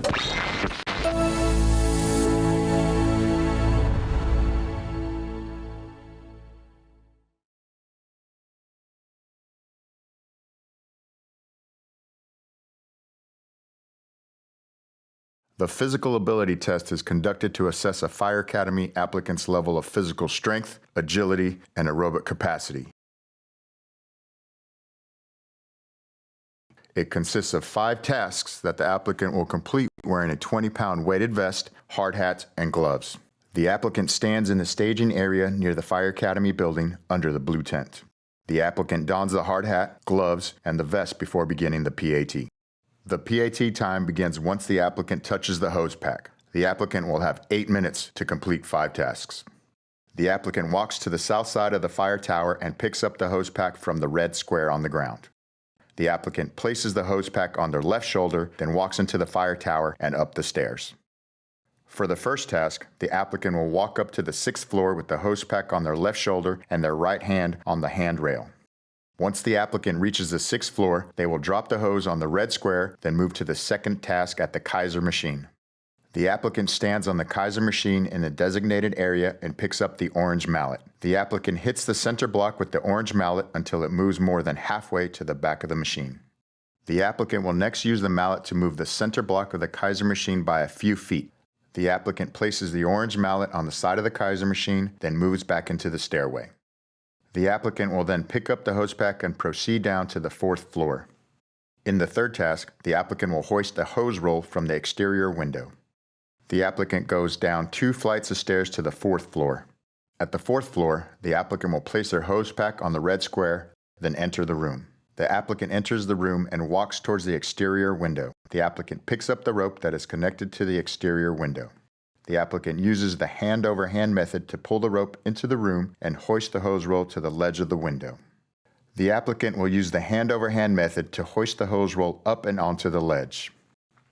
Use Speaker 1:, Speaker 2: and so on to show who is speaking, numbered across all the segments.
Speaker 1: The physical ability test is conducted to assess a Fire Academy applicant's level of physical strength, agility, and aerobic capacity. It consists of 5 tasks that the applicant will complete wearing a 20-pound weighted vest, hard hat, and gloves. The applicant stands in the staging area near the Fire Academy building under the blue tent. The applicant dons the hard hat, gloves, and the vest before beginning the PAT. The PAT time begins once the applicant touches the hose pack. The applicant will have 8 minutes to complete 5 tasks. The applicant walks to the south side of the fire tower and picks up the hose pack from the red square on the ground. The applicant places the hose pack on their left shoulder, then walks into the fire tower and up the stairs. For the first task, the applicant will walk up to the 6th floor with the hose pack on their left shoulder and their right hand on the handrail. Once the applicant reaches the 6th floor, they will drop the hose on the red square, then move to the second task at the Kaiser machine. The applicant stands on the Kaiser machine in the designated area and picks up the orange mallet. The applicant hits the center block with the orange mallet until it moves more than halfway to the back of the machine. The applicant will next use the mallet to move the center block of the Kaiser machine by a few feet. The applicant places the orange mallet on the side of the Kaiser machine, then moves back into the stairway. The applicant will then pick up the hose pack and proceed down to the 4th floor. In the third task, the applicant will hoist the hose roll from the exterior window. The applicant goes down 2 flights of stairs to the 4th floor. At the 4th floor, the applicant will place their hose pack on the red square, then enter the room. The applicant enters the room and walks towards the exterior window. The applicant picks up the rope that is connected to the exterior window. The applicant uses the hand-over-hand method to pull the rope into the room and hoist the hose roll to the ledge of the window. The applicant will use the hand-over-hand method to hoist the hose roll up and onto the ledge.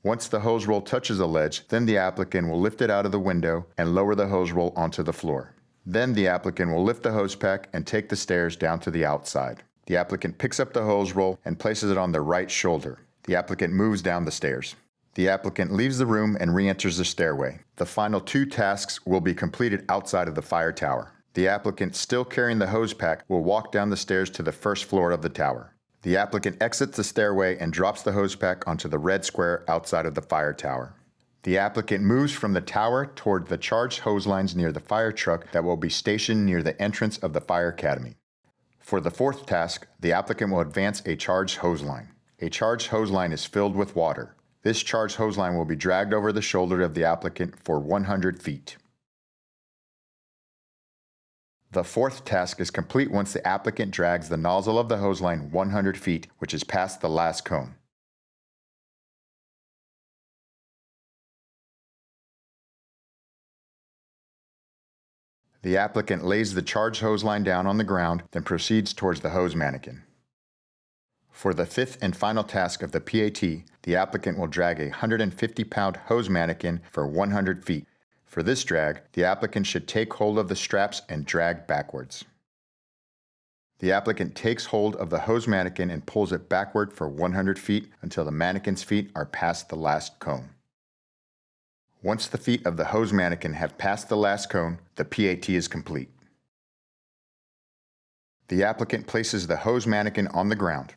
Speaker 1: Once the hose roll touches the ledge, then the applicant will lift it out of the window and lower the hose roll onto the floor. Then the applicant will lift the hose pack and take the stairs down to the outside. The applicant picks up the hose roll and places it on their right shoulder. The applicant moves down the stairs. The applicant leaves the room and re-enters the stairway. The final 2 tasks will be completed outside of the fire tower. The applicant, still carrying the hose pack, will walk down the stairs to the 1st floor of the tower. The applicant exits the stairway and drops the hose pack onto the red square outside of the fire tower. The applicant moves from the tower toward the charged hose lines near the fire truck that will be stationed near the entrance of the Fire Academy. For the 4th task, the applicant will advance a charged hose line. A charged hose line is filled with water. This charged hose line will be dragged over the shoulder of the applicant for 100 feet. The 4th task is complete once the applicant drags the nozzle of the hose line 100 feet, which is past the last cone. The applicant lays the charged hose line down on the ground, then proceeds towards the hose mannequin. For the 5th and final task of the PAT, the applicant will drag a 150-pound hose mannequin for 100 feet. For this drag, the applicant should take hold of the straps and drag backwards. The applicant takes hold of the hose mannequin and pulls it backward for 100 feet until the mannequin's feet are past the last cone. Once the feet of the hose mannequin have passed the last cone, the PAT is complete. The applicant places the hose mannequin on the ground.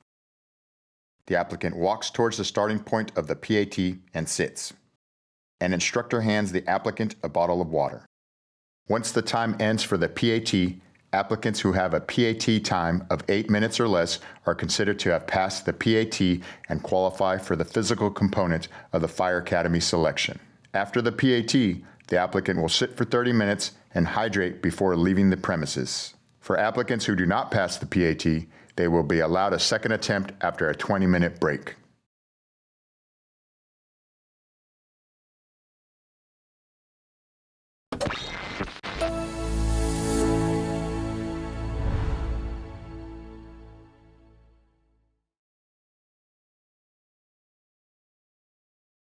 Speaker 1: The applicant walks towards the starting point of the PAT and sits. An instructor hands the applicant a bottle of water. Once the time ends for the PAT, applicants who have a PAT time of 8 minutes or less are considered to have passed the PAT and qualify for the physical component of the Fire Academy selection. After the PAT, the applicant will sit for 30 minutes and hydrate before leaving the premises. For applicants who do not pass the PAT, they will be allowed a second attempt after a 20-minute break.